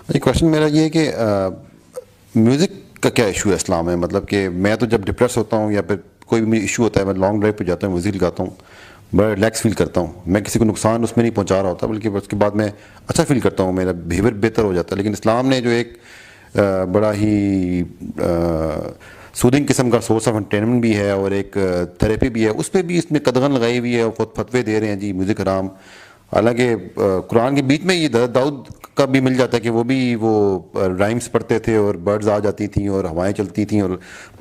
ایک کوشچن میرا یہ ہے کہ میوزک کا کیا ایشو ہے اسلام میں؟ مطلب کہ میں تو جب ڈپریس ہوتا ہوں یا پھر کوئی بھی ایشو ہوتا ہے، میں لانگ ڈرائیو پہ جاتا ہوں، میوزک لگاتا ہوں، بڑا ریلیکس فیل کرتا ہوں. میں کسی کو نقصان اس میں نہیں پہنچا رہا ہوتا، بلکہ اس کے بعد میں اچھا فیل کرتا ہوں، میرا بیہیویئر بہتر ہو جاتا ہے. لیکن اسلام نے جو ایک بڑا ہی سودنگ قسم کا سورس آف انٹرٹینمنٹ بھی ہے اور ایک تھراپی بھی ہے، اس پہ بھی اس میں قدغن لگائی ہوئی ہے اور خود فتوے دے رہے ہیں جی میوزک حرام. حالانکہ قرآن کے بیچ میں یہ داؤد کا بھی مل جاتا ہے کہ وہ بھی وہ رائمس پڑھتے تھے اور برڈز آ جاتی تھیں اور ہوائیں چلتی تھیں اور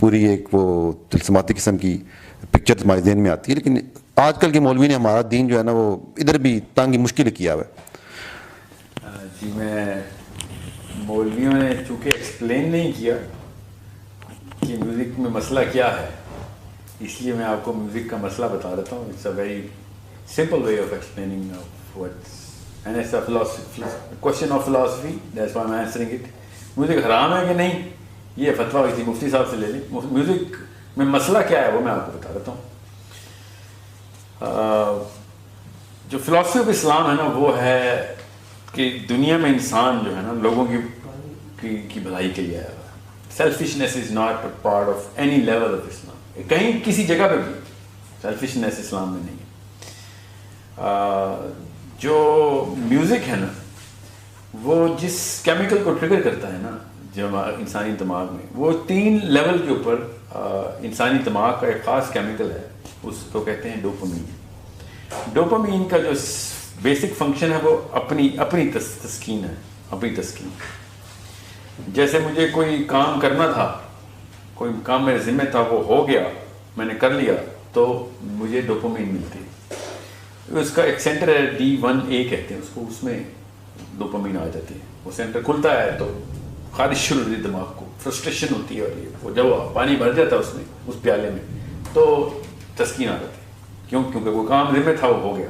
پوری ایک وہ تلسماتی قسم کی پکچر ہمارے ذہن میں آتی ہے. لیکن آج کل کے مولوی نے ہمارا دین جو ہے نا وہ ادھر بھی تنگ مشکل کیا ہوا ہے. جی میں مولویوں نے چونکہ ایکسپلین نہیں کیا کہ میوزک میں مسئلہ کیا ہے، اس لیے میں آپ کو میوزک کا مسئلہ بتا دیتا ہوں. It's a very simple way of explaining what's and it's a philosophy question of philosophy, that's why I'm answering it. Music حرام ہے کہ نہیں، یہ فتویٰ کسی مفتی صاحب سے لے لیں. میوزک میں مسئلہ کیا ہے وہ میں آپ کو بتا دیتا ہوں. جو فلاسفی آف اسلام ہے نا وہ ہے کہ دنیا میں انسان جو ہے نا لوگوں کی بھلائی کے لیے آیا ہوا ہے. Selfishness is not a part of any level of Islam. کہیں کسی جگہ پہ بھی سیلفشنیس اسلام میں نہیں ہے. جو میوزک ہے نا وہ جس کیمیکل کو ٹریگر کرتا ہے نا جو انسانی دماغ میں، وہ 3 لیول کے اوپر انسانی دماغ کا ایک خاص کیمیکل ہے، اس کو کہتے ہیں ڈوپامین. ڈوپامین کا جو بیسک فنکشن ہے وہ اپنی تسکین ہے، اپنی تسکین. جیسے مجھے کوئی کام کرنا تھا، کوئی کام میرے ذمہ تھا، وہ ہو گیا، میں نے کر لیا، تو مجھے ڈوپامین ملتی ہے. اس کا ایک سینٹر ہے D1A کہتے ہیں اس کو، اس میں ڈوپامین آ جاتی ہے. وہ سینٹر کھلتا ہے تو خارش شروع ہوتی ہے، دماغ کو فرسٹریشن ہوتی ہے، اور وہ جب پانی بھر جاتا ہے اس میں، اس پیالے میں، تو تسکین آ جاتی ہے. کیونکہ وہ کام ذمہ تھا وہ ہو گیا.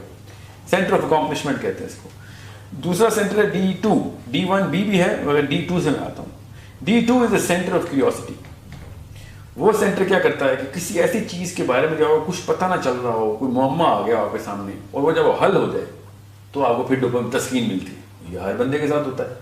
سینٹر آف اکامپلشمنٹ کہتے ہیں اس کو. دوسرا سینٹر ہے D2. D1B بھی ہے مگر D2 سے میں آتا ہوں. D2 is a centre of curiosity. وہ سینٹر کیا کرتا ہے کہ کسی ایسی چیز کے بارے میں جب آپ کو کچھ پتہ نہ چل رہا ہو، کوئی معمہ آ گیا آپ کے سامنے، اور وہ جب وہ حل ہو جائے تو آپ کو پھر ڈوپامین تسکین ملتی ہے. یہ ہر بندے کے ساتھ ہوتا ہے.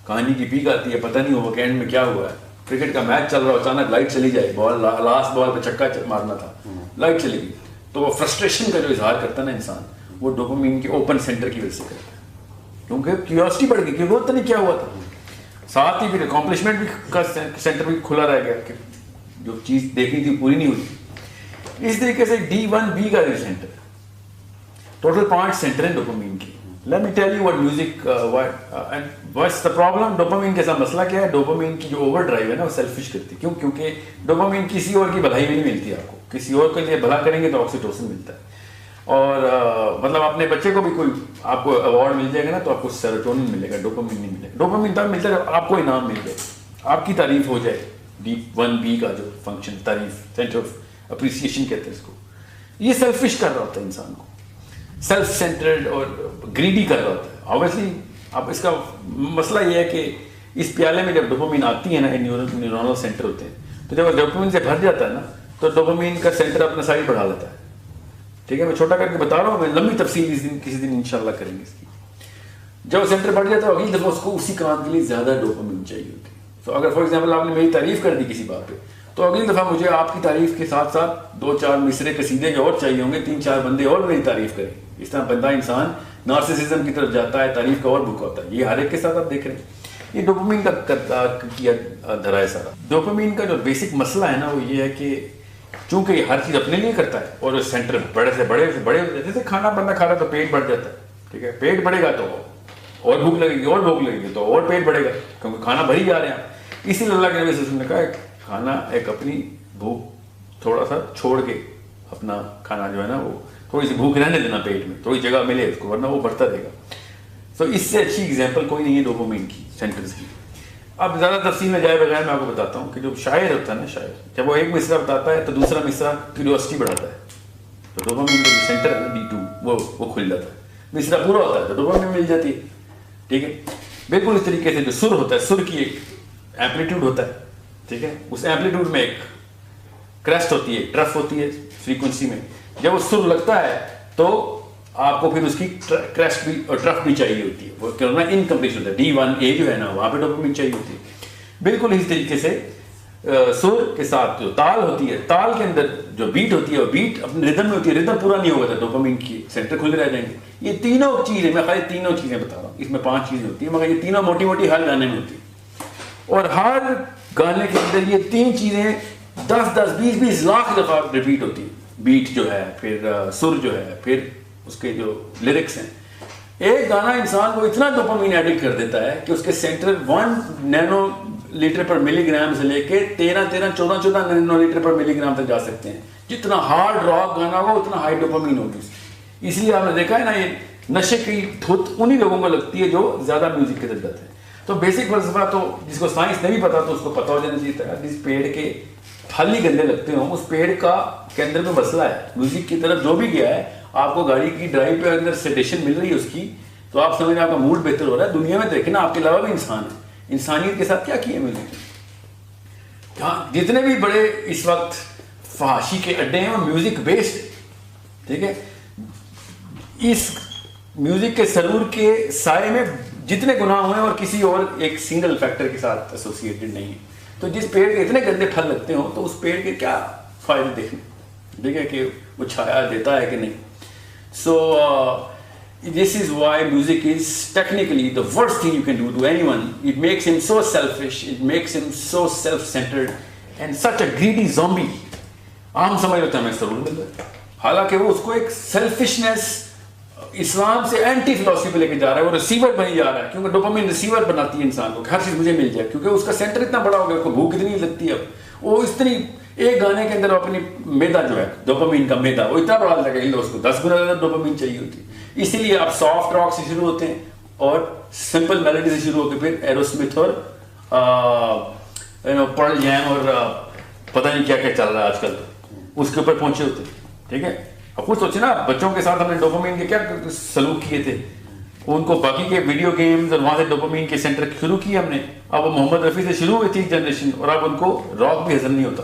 کہانی کی پیک آتی ہے، پتہ نہیں ہوا کہ اینڈ میں کیا ہوا ہے. کرکٹ کا میچ چل رہا ہو، اچانک لائٹ چلی جائے، بال لاسٹ بال پہ چھکا مارنا تھا، لائٹ چلی گئی، تو وہ فرسٹریشن کا جو اظہار کرتا ہے نا انسان، وہ ڈوپامین کے اوپن سینٹر کی وجہ سے کرتا ہے. کیونکہ کیوریوسٹی بڑھ گئی کہ وہ پتہ نہیں کیا ہوا تھا. ساتھ ہی پھر اکامپلشمنٹ بھی کا سینٹر بھی کھلا رہ گیا کہ جو چیز دیکھنی تھی پوری نہیں ہوئی. اس طریقے سے D1B کا جو سینٹر ہے، ٹوٹل 5 سینٹر ہیں ڈوپامین کی. Let me tell you what music what's the problem. Dopamine کے ساتھ مسئلہ کیا ہے؟ ڈوپامین کی جو اوور ڈرائیو ہے نا وہ سیلفش کرتی ہے. کیوں؟ کیونکہ ڈوپامین کسی اور کی بھلائی بھی نہیں ملتی آپ کو. کسی اور کے لیے بھلا کریں گے تو آکسیٹوسن ملتا ہے. اور مطلب اپنے بچے کو بھی کوئی آپ کو ایوارڈ مل جائے گا نا تو آپ کو سیروٹونن ملے گا، ڈوپامین نہیں ملے گا. ڈوپامین تب ملتا ہے جب آپ کو انعام مل جائے، آپ کی تعریف ہو جائے. D1B کا جو فنکشن تعریف، سینٹر آف اپریسیشن کہتے ہیں اس کو. یہ سیلفش کر رہا ہوتا ہے انسان کو، سیلف سینٹرڈ اور گریڈی کر رہا ہوتا ہے. آبویسلی اب اس کا مسئلہ یہ ہے کہ اس پیالے میں جب ڈوپامین آتی ہے نا، نیورونل سینٹر ہوتے ہیں، تو جب ڈوپامین سے بھر جاتا ہے نا تو ڈوپامین کا سینٹر اپنا سائڈ بڑھا لیتا ہے. ٹھیک ہے، میں چھوٹا کر کے بتا رہا ہوں، میں لمبی تفصیل کسی دن انشاءاللہ کریں گے اس کی. جب سینٹر بڑھ جاتا ہے اگلی دفعہ اس کو اسی کام کے لیے زیادہ ڈوپامین چاہیے ہوتی ہے. تو اگر فار ایگزامپل آپ نے میری تعریف کر دی کسی بات پہ، تو اگلی دفعہ مجھے آپ کی تعریف کے ساتھ ساتھ 2-4 مصرے قصیدے کے اور چاہیے ہوں گے، 3-4 بندے اور میری تعریف کریں. اس طرح بندہ انسان نارسسزم کی طرف جاتا ہے، تعریف کا اور بھوکا ہوتا ہے. یہ ہر ایک کے ساتھ آپ دیکھ رہے ہیں. یہ ڈوپامین کا کیا دھرا ہے سارا. ڈوپامین کا جو بیسک مسئلہ ہے نا وہ یہ ہے کہ چونکہ یہ ہر چیز اپنے لیے کرتا ہے اور سینٹر بڑے سے بڑے جیسے کھانا بندہ کھا رہا ہے تو پیٹ بڑھ جاتا ہے. ٹھیک ہے، پیٹ بڑھے گا تو اور بھوک لگے گی، اور بھوک لگے گی تو اور پیٹ بڑھے گا، کیونکہ کھانا بھر ہی جا رہے ہیں. اسی لیے اللہ کے نبی صلی اللہ علیہ وسلم نے کہا کھانا ایک اپنی بھوک تھوڑا سا چھوڑ کے اپنا کھانا جو ہے نا وہ تھوڑی سی بھوک رہنے دینا پیٹ میں، تھوڑی جگہ ملے اس کو، ورنہ وہ بڑھتا رہے گا. تو اس سے اچھی ایگزامپل کوئی نہیں ہے ڈوپامین کی سینٹرز کی. اب زیادہ تفصیل میں جائے بغیر میں آپ کو بتاتا ہوں کہ جو شاعر ہوتا ہے نا، شاعر جب وہ ایک مصرع بتاتا ہے تو دوسرا مصرع کیوریوسٹی بڑھاتا ہے، تو ڈوپامین کا جو سینٹر ہے نا D2 وہ کھل جاتا ہے. مصرع پورا ہوتا ہے تو ڈوپامین مل جاتی ہے. ٹھیک ہے، بالکل اس طریقے سے جو سر ہوتا ہے، سر کی ایک ایمپلیٹیوڈ ہوتا ہے. ٹھیک ہے، اس ایمپلیٹیوڈ میں ایک کریسٹ ہوتی ہے، ٹرف ہوتی ہے فریکوینسی میں. جب وہ سر لگتا ہے تو آپ کو پھر اس کی کریسٹ بھی اور ٹرف بھی چاہیے ہوتی ہے, وہ کرنا انکمپلیٹ ہوتا ہے. D1A جو ہے نا وہاں پہ ڈوپامین چاہیے ہوتی ہے. بالکل اس طریقے سے سر کے ساتھ جو تال ہوتی ہے, تال کے اندر جو بیٹ ہوتی ہے, وہ بیٹ اپنے ردم میں ہوتی ہے, ردم پورا نہیں ہوگا تو ڈوپامین کی سینٹر کھلے رہ جائیں گے. یہ تینوں چیزیں, میں خالی تینوں چیزیں بتا رہا ہوں, اس میں 5 چیزیں ہوتی ہیں مگر یہ تینوں موٹی موٹی ہر گانے میں ہوتی ہیں. اور ہر گانے کے اندر یہ 3 چیزیں 10-20 لاکھ دفعہ ریپیٹ ہوتی ہیں. بیٹ جو ہے, پھر سر جو ہے, پھر اس کے جو لیرکس ہیں. ایک گانا انسان کو اتنا ڈوپامین ایڈکٹ کر دیتا ہے کہ اس کے سینٹر 1 نینو لیٹر پر ملی گرام سے لے کے 14 نینو لیٹر پر ملی گرام تک جا سکتے ہیں. جتنا ہارڈ راک گانا ہوگا اتنا ہائی ڈوپامین ہوگی. اس لیے آپ نے دیکھا ہے نا, یہ نشے کی دھت انہی لوگوں کو لگتی ہے جو زیادہ میوزک کے لگتے ہیں. تو بیسک فلسفہ تو جس کو سائنس نہیں پتا تو اس کو پتا ہو جانا چاہیے تھا. جس پیڑ کے پھل ہی گندے لگتے ہوں, اس پیڑ کا کے اندر میں مسئلہ ہے. میوزک کی طرف جو بھی گیا ہے, آپ کو گاڑی کی ڈرائیو پہ اندر سیڈیشن مل رہی ہے اس کی, تو آپ سمجھ رہے ہیں آپ کا موڈ بہتر ہو رہا ہے. دنیا میں دیکھیں نا, آپ کے علاوہ بھی انسان ہے, انسانیت کے ساتھ کیا کیا میوزک. جتنے بھی بڑے اس وقت فحاشی کے اڈے ہیں وہ میوزک بیسڈ. ٹھیک ہے, اس میوزک کے سرور کے سائے میں جتنے گناہ ہوئے اور کسی اور ایک سنگل فیکٹر کے ساتھ ایسوسیٹڈ نہیں ہے. تو جس پیڑ کے اتنے گندے پھل لگتے ہوں تو اس پیڑ کے کیا فائدے دیکھنے, ٹھیک ہے, کہ وہ چھایا دیتا ہے کہ نہیں. سو this is why music is technically the worst thing you can do to anyone. It makes him so selfish, it makes him so self-centered and such a greedy zombie. عام سمجھ لیتے ہیں ہمیں ضرور مل رہا ہے, حالانکہ وہ اس کو ایک سیلفشنس اسلام سے اینٹی فلسفی پہ لے کے جا رہا ہے. وہ ریسیور بنی جا رہا ہے, کیونکہ ڈوپامین ریسیور بناتی ہے انسان کو, ہر چیز مجھے مل جائے, کیونکہ اس کا سینٹر اتنا بڑا ہو گیا, اس کو بھوک اتنی لگتی ہے. اب وہ اتنی ایک گانے کے اندر اپنی میدا جو ہے ڈوپامین کا میدا وہ اتنا بڑا لگا کہ اس کو 10 گنا زیادہ ڈوپامین چاہیے ہوتی ہے. اسی لیے آپ سافٹ راک سے شروع ہوتے ہیں اور سمپل میلوڈی سے شروع ہو کے پھر ایروسمتھ اور پرل جیم اور پتہ نہیں کیا کیا چل رہا ہے آج کل, اس کے اوپر پہنچے ہوتے ہیں. ٹھیک ہے, اب خود سوچیں نا, بچوں کے ساتھ ہم نے ڈوپامین کے کیا سلوک کیے تھے, ان کو باقی کے ویڈیو گیمز اور وہاں سے ڈوپامین کے سینٹر شروع کیے ہم نے. اب وہ محمد رفیع سے شروع ہوئی تھی جنریشن, اور اب ان کو راک بھی ہضم نہیں ہوتا.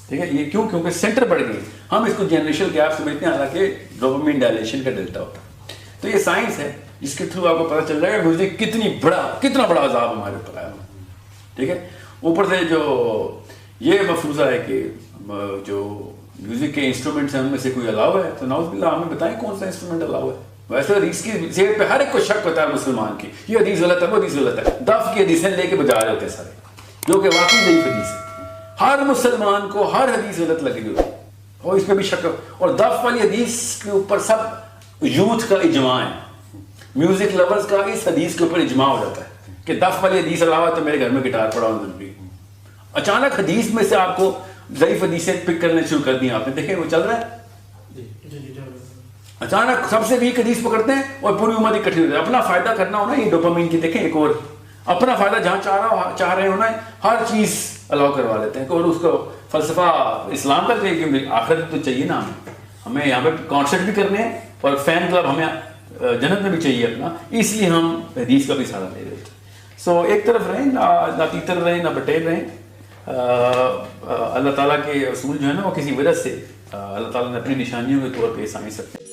ٹھیک ہے, یہ کیوں, کیونکہ سینٹر بڑھ گئی. ہم اس کو جنریشن گیپ سمجھتے ہیں, حالانکہ ڈوپامین ڈائلیشن کا ڈیلٹا ہوتا ہے. تو یہ سائنس ہے جس کے تھرو آپ کو پتہ چل جائے گا میوزک کتنا بڑا عذاب ہمارے اوپر آیا. ٹھیک ہے, اوپر سے جو یہ مفروضہ ہے کہ جو میوزک کے انسٹرومنٹس ہیں ان میں سے کوئی الاؤ ہے, تو نعوذ باللہ ہمیں بتائیں کون سا انسٹرومنٹ الاؤ ہے. ویسے حدیث کی ذہن پہ ہر ایک کو شک ہوتا ہے مسلمان کی, یہ حدیث غلط ہے, وہ حدیث غلط ہے. دف کی حدیثیں لے کے بجا رہے ہوتے ہیں سارے, جو کہ واقعی ضعیف حدیث ہے. ہر مسلمان کو ہر حدیث غلط لگی ہوئی ہے, اور اس میں بھی شک. اور دف والی حدیث کے اوپر سب یوتھ کا اجماع ہے, میوزک لورز کا اس حدیث کے اوپر اجماع ہو جاتا ہے کہ دف والی حدیث علاوہ تو میرے گھر میں گٹار پڑا ہونا ضروری ہے. اچانک حدیث میں سے آپ کو ضعیف حدیثیں پک کرنے شروع کر دی, آپ نے دیکھیں وہ چل رہا ہے. اچانک سب سے ویک حدیث پکڑتے ہیں اور پوری امت اکٹھی ہوتی ہے. اپنا فائدہ کرنا ہونا, یہ ڈوپامین کی دیکھیں ایک اور اپنا فائدہ جہاں چاہ رہے ہونا ہے, ہر چیز الاؤ کروا لیتے ہیں. اور اس کو فلسفہ اسلام کا کہ آخرت تو چاہیے نا, ہمیں یہاں پہ کانسرٹ بھی کرنے ہیں اور فین کلب ہمیں جنت میں بھی چاہیے اپنا, اس لیے ہم حدیث کا بھی سہارا لے رہے تھے. سو ایک طرف رہیں, نہ تیتر رہیں نہ بٹیر رہیں. اللہ تعالیٰ کے اصول جو ہے نا وہ کسی وجہ سے اللہ تعالیٰ نے اپنی نشانیوں کے طور پہ سائنس رکھتے ہیں.